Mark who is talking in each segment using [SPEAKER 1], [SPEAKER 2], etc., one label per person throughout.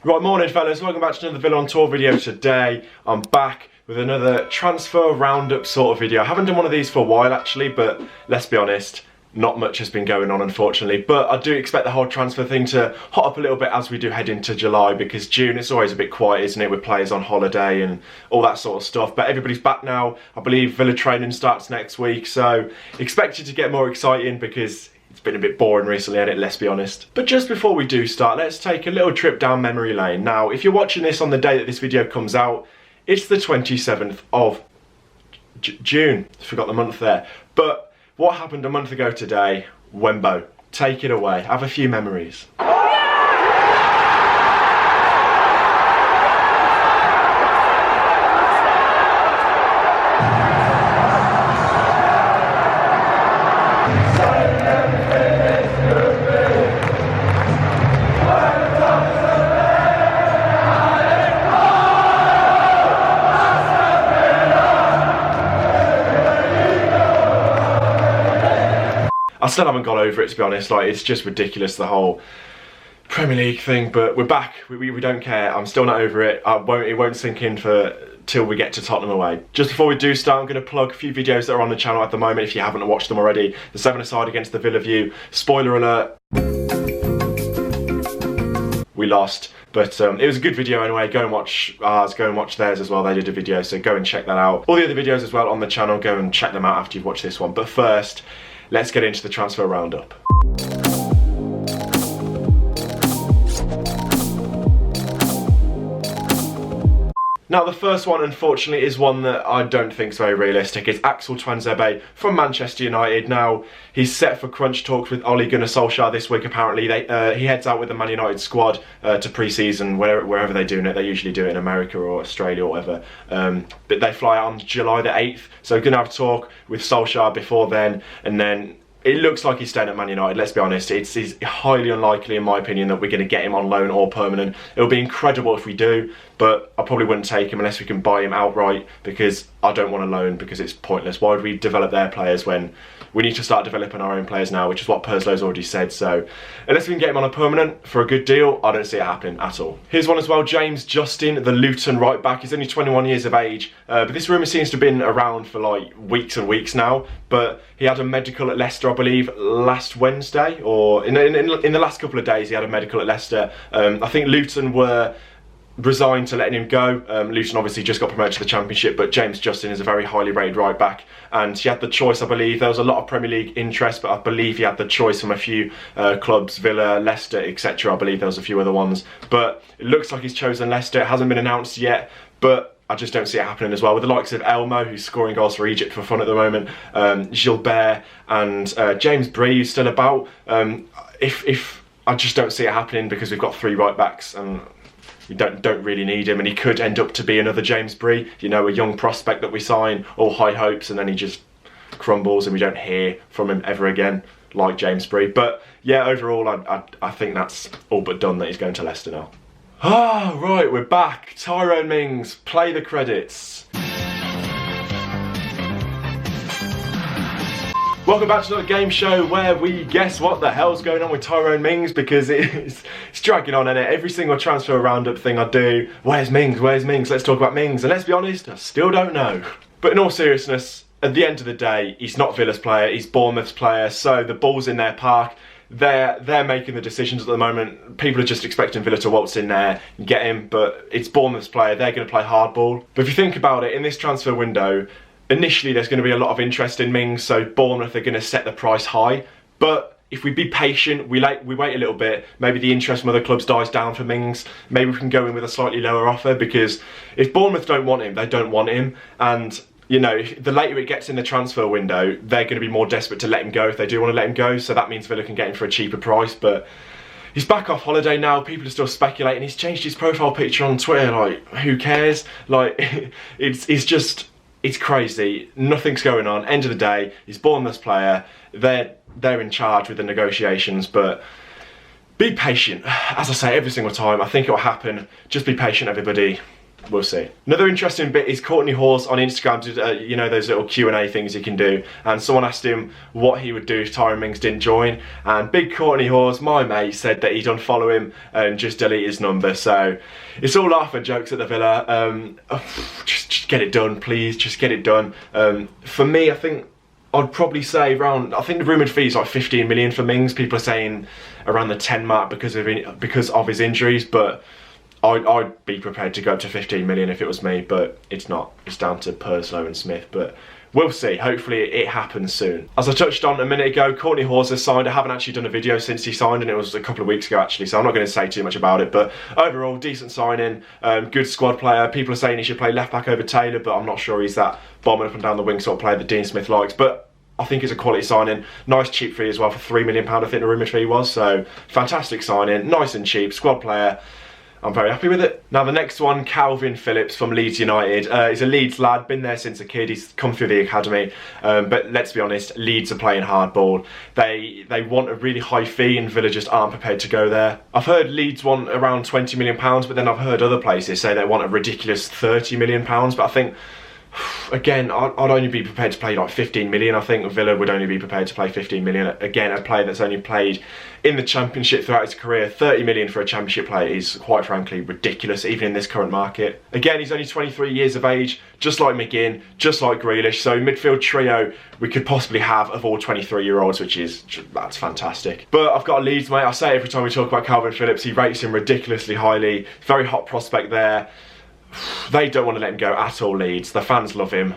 [SPEAKER 1] Right, morning fellas, welcome back to another Villa on Tour video. Today I'm back with another transfer roundup sort of video. I haven't done one of these for a while actually, but let's be honest, not much has been going on unfortunately. But I do expect the whole transfer thing to hot up a little bit as we do head into July, because June it's always a bit quiet, isn't it, with players on holiday and all that sort of stuff. But everybody's back now. I believe Villa training starts next week, so expect it to get more exciting because it's been a bit boring recently, hasn't it? Let's be honest. But just before we do start, let's take a little trip down memory lane. Now, if you're watching this on the day that this video comes out, it's the 27th of June. Forgot the month there. But what happened a month ago today? Wembo, take it away. Have a few memories. I still haven't got over it, to be honest. Like, it's just ridiculous, the whole Premier League thing. But we're back. We don't care. I'm still not over it. It won't sink in till we get to Tottenham away. Just before we do start, I'm going to plug a few videos that are on the channel at the moment if you haven't watched them already. The 7-a-side against the Villa View. Spoiler alert. We lost. But it was a good video anyway. Go and watch ours, go and watch theirs as well. They did a video, so go and check that out. All the other videos as well on the channel, go and check them out after you've watched this one. But first, let's get into the transfer roundup. Now, the first one, unfortunately, is one that I don't think is very realistic. It's Axel Tuanzebe from Manchester United. Now, he's set for crunch talks with Ole Gunnar Solskjaer this week, apparently. He heads out with the Man United squad to pre-season, wherever they're doing it. They usually do it in America or Australia or whatever. But they fly out on July the 8th. So we're going to have a talk with Solskjaer before then, and then it looks like he's staying at Man United, let's be honest. It's highly unlikely, in my opinion, that we're going to get him on loan or permanent. It would be incredible if we do, but I probably wouldn't take him unless we can buy him outright, because I don't want a loan, because it's pointless. Why would we develop their players when we need to start developing our own players now, which is what Perslow's already said. So unless we can get him on a permanent for a good deal, I don't see it happening at all. Here's one as well, James Justin, the Luton right back. He's only 21 years of age, but this rumour seems to have been around for like weeks and weeks now. But he had a medical at Leicester, I believe, last Wednesday, or in the last couple of days he had a medical at Leicester. I think Luton were resigned to letting him go. Luton obviously just got promoted to the Championship, but James Justin is a very highly rated right back, and he had the choice, I believe. There was a lot of Premier League interest, but I believe he had the choice from a few clubs, Villa, Leicester, etc. I believe there was a few other ones, but it looks like he's chosen Leicester. It hasn't been announced yet, but I just don't see it happening as well. With the likes of Elmo, who's scoring goals for Egypt for fun at the moment, Gilbert and James Bree, who's still about. If I just don't see it happening, because we've got 3 right backs and we don't really need him, and he could end up to be another James Bree, you know, a young prospect that we sign, all high hopes, and then he just crumbles and we don't hear from him ever again, like James Bree. But yeah, overall, I think that's all but done that he's going to Leicester now. Ah, right, we're back. Tyrone Mings, play the credits. Welcome back to another game show where we guess what the hell's going on with Tyrone Mings, because it's dragging on, innit? Every single transfer roundup thing I do, where's Mings, where's Mings, let's talk about Mings, and let's be honest, I still don't know. But in all seriousness, at the end of the day, he's not Villa's player, he's Bournemouth's player, so the ball's in their park. They're making the decisions at the moment. People are just expecting Villa to waltz in there and get him, but it's Bournemouth's player, they're going to play hardball. But if you think about it, in this transfer window, initially there's going to be a lot of interest in Mings, so Bournemouth are going to set the price high. But if we be patient, we wait a little bit, maybe the interest from other clubs dies down for Mings, maybe we can go in with a slightly lower offer, because if Bournemouth don't want him, they don't want him. And you know, the later it gets in the transfer window, they're going to be more desperate to let him go if they do want to let him go. So that means Villa can get him for a cheaper price. But he's back off holiday now. People are still speculating. He's changed his profile picture on Twitter. Like, who cares? Like, it's crazy. Nothing's going on. End of the day, he's Bournemouth's player. They're in charge with the negotiations, but be patient. As I say every single time, I think it will happen. Just be patient, everybody. we'll see. Another interesting bit is Courtney Rowe on Instagram did, you know, those little Q&A things you can do, and someone asked him what he would do if Tyrone Mings didn't join, and big Courtney Rowe, my mate, said that he'd unfollow him and just delete his number. So it's all laugh and jokes at the Villa. Just get it done, please, just get it done. For me, I think I'd probably say around, I think the rumoured fee is like 15 million for Mings. People are saying around the 10 mark because of his injuries, but I'd be prepared to go up to 15 million if it was me, but it's not. It's down to Purslow and Smith, but we'll see. Hopefully it happens soon. As I touched on a minute ago, Courtney Rowe has signed. I haven't actually done a video since he signed, and it was a couple of weeks ago actually, so I'm not going to say too much about it, but overall, decent signing, good squad player. People are saying he should play left back over Taylor, but I'm not sure he's that bombing up and down the wing sort of player that Dean Smith likes, but I think it's a quality signing. Nice cheap fee as well for £3 million, I think the rumoured fee was, so fantastic signing, nice and cheap, squad player. I'm very happy with it. Now the next one, Calvin Phillips from Leeds United. He's a Leeds lad, been there since a kid, he's come through the academy, but let's be honest, Leeds are playing hardball. They want a really high fee and Villa just aren't prepared to go there. I've heard Leeds want around £20 million, but then I've heard other places say they want a ridiculous £30 million, but I think, again, I'd only be prepared to play like 15 million. I think Villa would only be prepared to play 15 million. Again, a player that's only played in the Championship throughout his career. 30 million for a Championship player is, quite frankly, ridiculous, even in this current market. Again, he's only 23 years of age, just like McGinn, just like Grealish. So midfield trio we could possibly have of all 23-year-olds, that's fantastic. But I've got a Leeds mate. I say it every time we talk about Calvin Phillips. He rates him ridiculously highly. Very hot prospect there. They don't want to let him go at all, Leeds. The fans love him.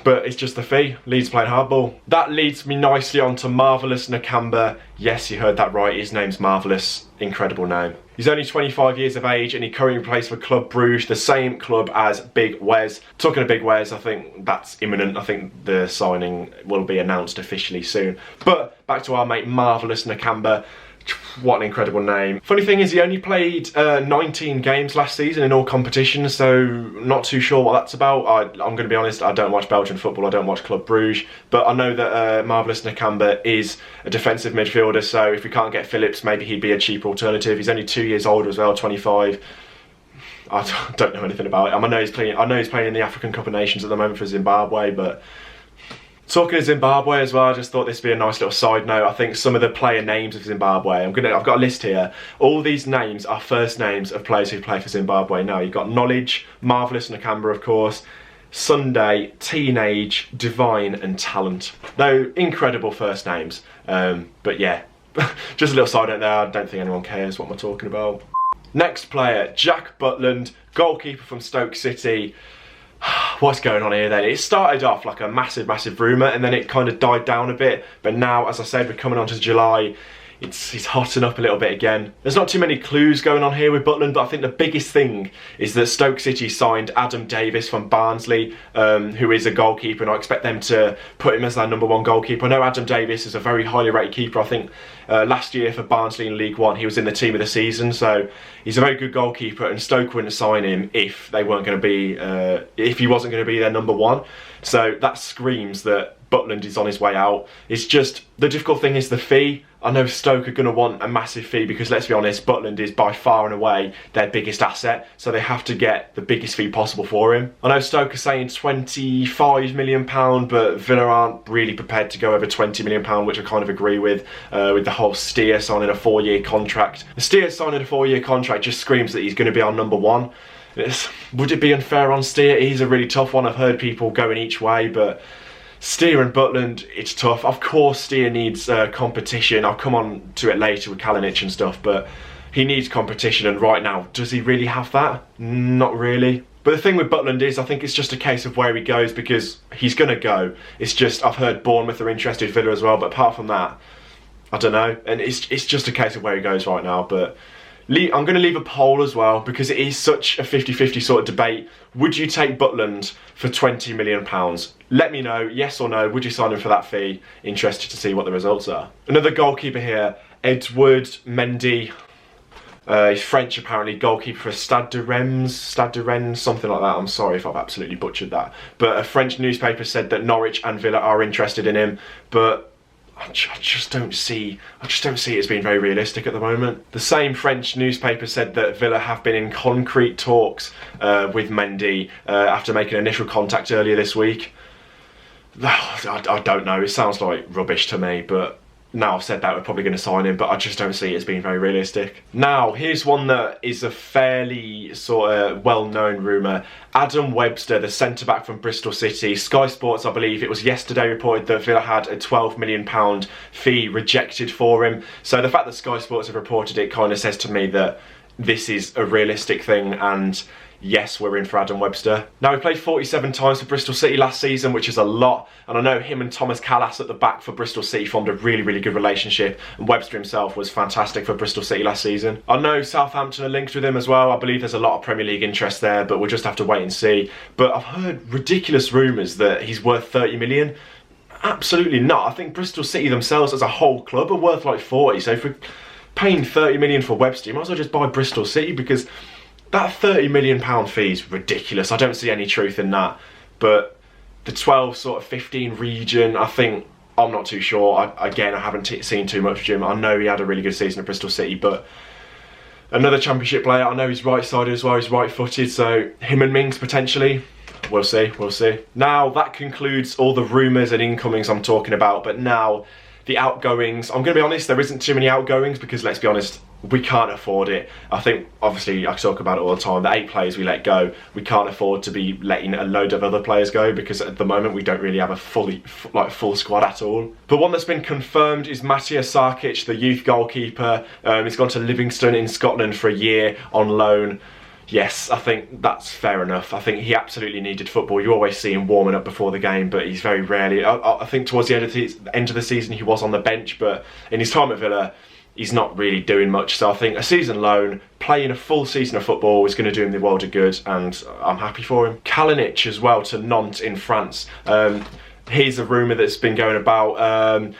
[SPEAKER 1] But it's just the fee. Leeds playing hardball. That leads me nicely on to Marvellous Nakamba. Yes, you heard that right. His name's Marvellous. Incredible name. He's only 25 years of age and he currently plays for Club Bruges, the same club as Big Wes. Talking of Big Wes, I think that's imminent. I think the signing will be announced officially soon. But back to our mate Marvellous Nakamba. What an incredible name. Funny thing is, he only played 19 games last season in all competitions, so not too sure what that's about. I'm going to be honest, I don't watch Belgian football, I don't watch Club Bruges, but I know that Marvellous Nakamba is a defensive midfielder, so if we can't get Phillips, maybe he'd be a cheaper alternative. He's only 2 years older as well, 25. I don't know anything about it. I know he's playing in the African Cup of Nations at the moment for Zimbabwe, but talking of Zimbabwe as well, I just thought this would be a nice little side note. I think some of the player names of Zimbabwe, I've got a list here. All these names are first names of players who play for Zimbabwe now. You've got Knowledge, Marvellous Nakamba, of course, Sunday, Teenage, Divine and Talent. Though incredible first names. But yeah, just a little side note there. I don't think anyone cares what I'm talking about. Next player, Jack Butland, goalkeeper from Stoke City. What's going on here then? It started off like a massive rumour and then it kind of died down a bit, but now, as I said, we're coming on to July. It's hotting up a little bit again. There's not too many clues going on here with Butland, but I think the biggest thing is that Stoke City signed Adam Davis from Barnsley, who is a goalkeeper, and I expect them to put him as their #1 goalkeeper. I know Adam Davis is a very highly rated keeper. I think last year for Barnsley in League One, he was in the team of the season, so he's a very good goalkeeper, and Stoke wouldn't sign him if they weren't going to be, if he wasn't going to be their #1. So that screams that Butland is on his way out. It's just, the difficult thing is the fee. I know Stoke are going to want a massive fee because, let's be honest, Butland is by far and away their biggest asset, so they have to get the biggest fee possible for him. I know Stoke are saying £25 million, but Villa aren't really prepared to go over £20 million, which I kind of agree with the whole Steer signing a 4-year contract. The Steer signing a 4-year contract just screams that he's going to be our #1. Would it be unfair on Steer? He's a really tough one. I've heard people going each way, but Steer and Butland, it's tough. Of course, Steer needs competition. I'll come on to it later with Kalinic and stuff, but he needs competition, and right now, does he really have that? Not really. But the thing with Butland is, I think it's just a case of where he goes, because he's going to go. It's just, I've heard Bournemouth are interested, Villa as well, but apart from that, I don't know. And it's just a case of where he goes right now, but I'm going to leave a poll as well, because it is such a 50-50 sort of debate. Would you take Butland for £20 million? Let me know, yes or no, would you sign him for that fee? Interested to see what the results are. Another goalkeeper here, Edward Mende. He's French apparently, goalkeeper for Stade de Rennes, something like that. I'm sorry if I've absolutely butchered that. But a French newspaper said that Norwich and Villa are interested in him, but I just don't see it as being very realistic at the moment. The same French newspaper said that Villa have been in concrete talks with Mende after making initial contact earlier this week. I don't know, it sounds like rubbish to me, but now I've said that, we're probably going to sign him, but I just don't see it as being very realistic. Now, here's one that is a fairly sort of well-known rumour. Adam Webster, the centre-back from Bristol City. Sky Sports, I believe it was yesterday, reported that Villa had a £12 million fee rejected for him. So the fact that Sky Sports have reported it kind of says to me that this is a realistic thing, and yes, we're in for Adam Webster. Now, he played 47 times for Bristol City last season, which is a lot. And I know him and Thomas Callas at the back for Bristol City formed a really, really good relationship. And Webster himself was fantastic for Bristol City last season. I know Southampton are linked with him as well. I believe there's a lot of Premier League interest there, but we'll just have to wait and see. But I've heard ridiculous rumours that he's worth 30 million. Absolutely not. I think Bristol City themselves as a whole club are worth like 40. So if we're paying 30 million for Webster, you might as well just buy Bristol City, because that £30 million fee is ridiculous. I don't see any truth in that. But the 12 sort of 15 region, I think, I'm not too sure. Again, I haven't seen too much of him. I know he had a really good season at Bristol City, but another Championship player. I know he's right-sided as well, he's right-footed, so him and Mings potentially. We'll see, we'll see. Now, that concludes all the rumours and incomings I'm talking about, but now the outgoings. I'm going to be honest, there isn't too many outgoings because, let's be honest, we can't afford it. I think, obviously, I talk about it all the time, the 8 players we let go, we can't afford to be letting a load of other players go, because at the moment we don't really have a full squad at all. But one that's been confirmed is Matija Sarkic, the youth goalkeeper. He's gone to Livingston in Scotland for a year on loan. Yes, I think that's fair enough. I think he absolutely needed football. You always see him warming up before the game, but he's very rarely. I think towards the end of the season he was on the bench, but in his time at Villa, he's not really doing much. So I think a season loan, playing a full season of football, is going to do him the world of good, and I'm happy for him. Kalinic as well to Nantes in France. Here's a rumour that's been going about.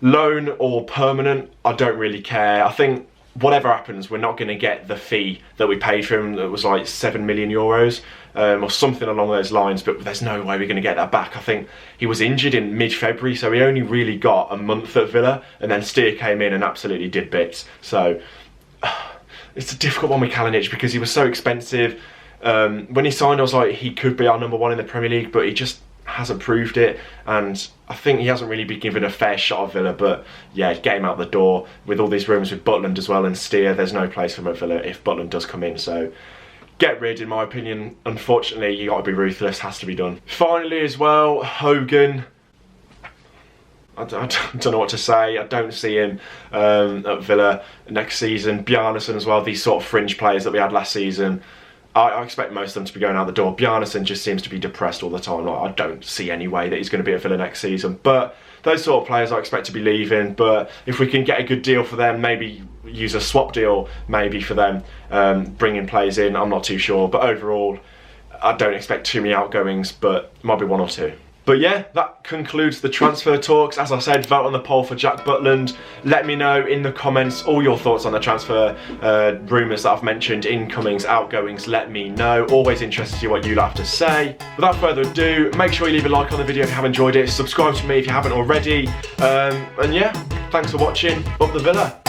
[SPEAKER 1] Loan or permanent, I don't really care. I think whatever happens, we're not going to get the fee that we paid for him. That was like €7 million or something along those lines, but there's no way we're going to get that back. I think he was injured in mid-February, so he only really got a month at Villa, and then Steer came in and absolutely did bits. So it's a difficult one with Kalinic because he was so expensive. When he signed, I was like, he could be our #1 in the Premier League, but he just hasn't proved it, and I think he hasn't really been given a fair shot at Villa. But yeah, get him out the door. With all these rumours with Butland as well and Steer, there's no place for him at Villa if Butland does come in, so get rid, in my opinion. Unfortunately, you got to be ruthless, has to be done. Finally as well, Hogan. I don't know what to say. I don't see him at Villa next season. Bjarnason as well, these sort of fringe players that we had last season, I expect most of them to be going out the door. Bjarnason just seems to be depressed all the time. Like, I don't see any way that he's going to be at Villa next season. But those sort of players I expect to be leaving. But if we can get a good deal for them, maybe use a swap deal maybe for them, bringing players in, I'm not too sure. But overall, I don't expect too many outgoings, but might be 1 or 2. But yeah, that concludes the transfer talks. As I said, vote on the poll for Jack Butland. Let me know in the comments all your thoughts on the transfer rumours that I've mentioned, incomings, outgoings, let me know. Always interested to see what you have to say. Without further ado, make sure you leave a like on the video if you have enjoyed it. Subscribe to me if you haven't already. And yeah, thanks for watching. Up the Villa.